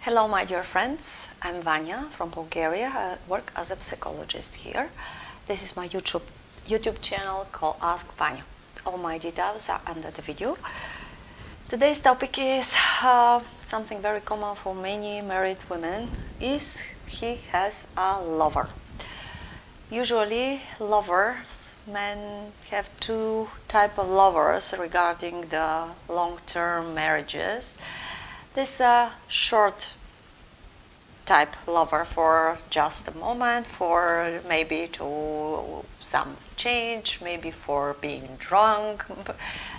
Hello, my dear friends. I'm Vanya from Bulgaria. I work as a psychologist here. This is my YouTube channel called Ask Vanya. All my details are under the video. Today's topic is something very common for many married women. Is he has a lover? Usually, men have two types of lovers regarding the long-term marriages. This short type lover for just a moment, for maybe to some change, maybe for being drunk.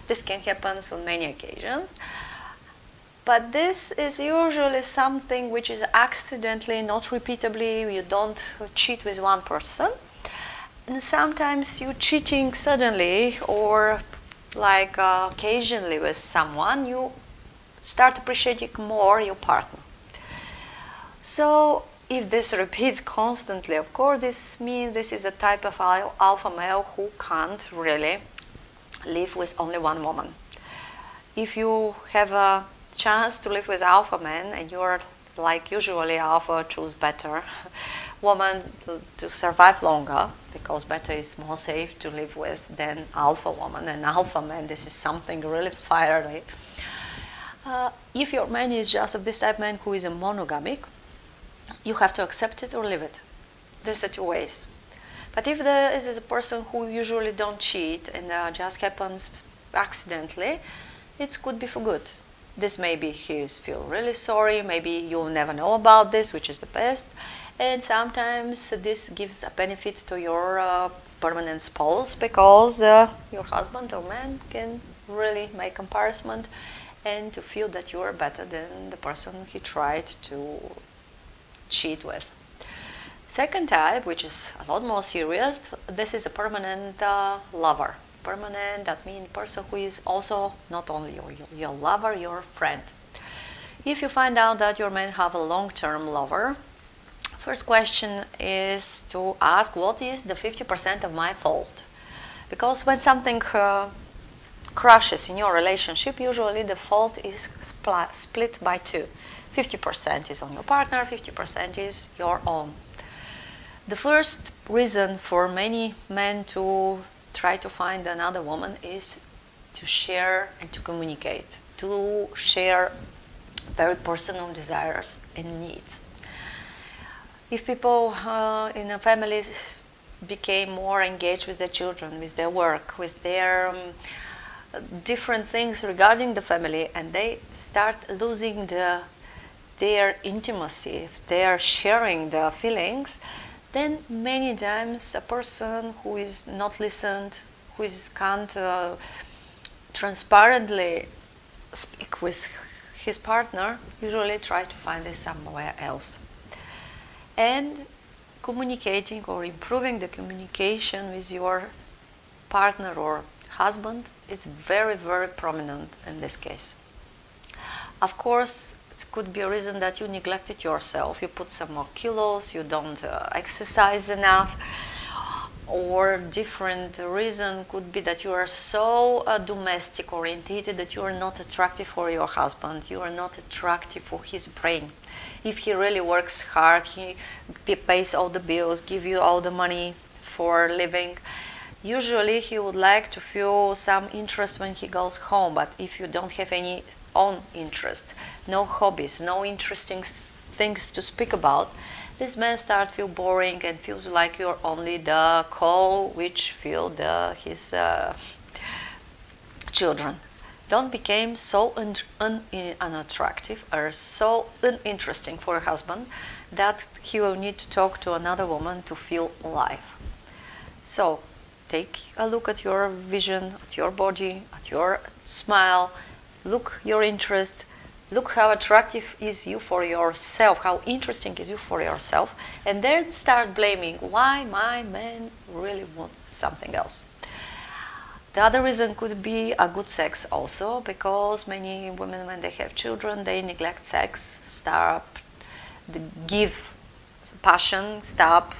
This can happen on many occasions. But this is usually something which is accidentally, not repeatably. You don't cheat with one person. And sometimes you're cheating suddenly or like occasionally with someone. You start appreciating more your partner. So if this repeats constantly, of course, this means this is a type of alpha male who can't really live with only one woman. If you have a chance to live with alpha men and you're like usually alpha choose better woman to survive longer, because better is more safe to live with than alpha woman. And alpha man, this is something really fiery. If your man is just of this type man who is a monogamic, you have to accept it or leave it. There's two ways. But if this is a person who usually don't cheat and just happens accidentally, it could be for good. This maybe he feel really sorry, maybe you'll never know about this, which is the best. And sometimes this gives a benefit to your permanent spouse, because your husband or man can really make comparison and to feel that you are better than the person he tried to cheat with. Second type, which is a lot more serious, this is a permanent lover. Permanent, that means person who is also not only your lover, your friend. If you find out that your man have a long-term lover, first question is to ask, what is the 50% of my fault? Because when something crashes in your relationship, usually the fault is split by two. 50% is on your partner, 50% is your own. The first reason for many men to try to find another woman is to share and to communicate, to share very personal desires and needs. If people in a family became more engaged with their children, with their work, with their different things regarding the family, and they start losing their intimacy, they are sharing their feelings, then many times a person who is not listened, who can't transparently speak with his partner, usually try to find this somewhere else. And communicating or improving the communication with your partner or husband is very, very prominent in this case. Of course, it could be a reason that you neglected yourself, you put some more kilos, you don't exercise enough, or different reason could be that you are so domestic oriented that you are not attractive for your husband, you are not attractive for his brain. If he really works hard, he pays all the bills, give you all the money for living, usually he would like to feel some interest when he goes home. But if you don't have any own interests, no hobbies, no interesting things to speak about, this man starts to feel boring and feels like you're only the coal which filled his children. Don't become so unattractive or so uninteresting for a husband that he will need to talk to another woman to feel alive. So take a look at your vision, at your body, at your smile, look your interest, look how attractive is you for yourself, how interesting is you for yourself, and then start blaming why my man really wants something else. The other reason could be a good sex also, because many women, when they have children, they neglect sex, stop give passion, stop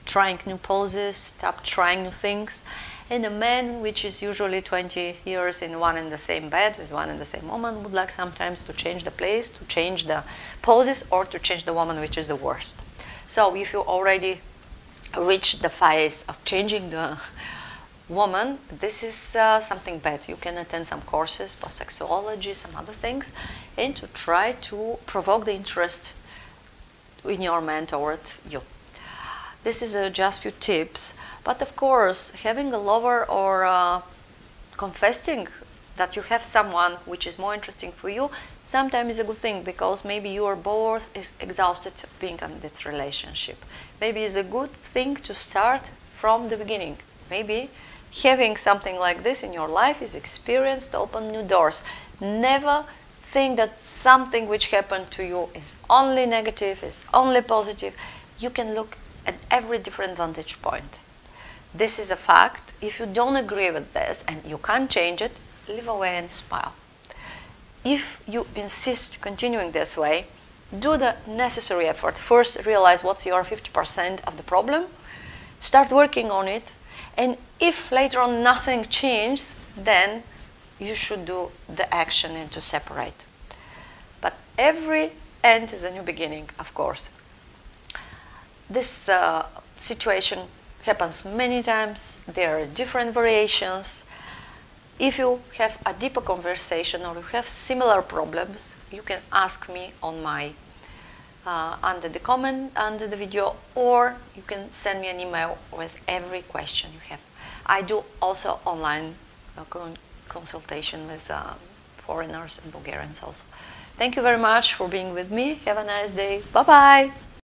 trying new poses, stop trying new things, And a man, which is usually 20 years in one and the same bed with one and the same woman, would like sometimes to change the place, to change the poses, or to change the woman, which is the worst. So if you already reached the phase of changing the woman, this is something bad. You can attend some courses for sexology, some other things, and to try to provoke the interest in your man toward you. This is just few tips, but of course, having a lover or confessing that you have someone which is more interesting for you sometimes is a good thing, because maybe you are both exhausted being in this relationship. Maybe it's a good thing to start from the beginning. Maybe having something like this in your life is experience to open new doors. Never think that something which happened to you is only negative, is only positive. You can look at every different vantage point. This is a fact. If you don't agree with this and you can't change it, live away and smile. If you insist continuing this way, do the necessary effort. First, realize what's your 50% of the problem. Start working on it. And if later on nothing changes, then you should do the action and to separate. But every end is a new beginning, of course. This situation happens many times. There are different variations. If you have a deeper conversation or you have similar problems, you can ask me on my under the comment under the video, or you can send me an email with every question you have. I do also online consultation with foreigners and Bulgarians also. Thank you very much for being with me. Have a nice day. Bye-bye.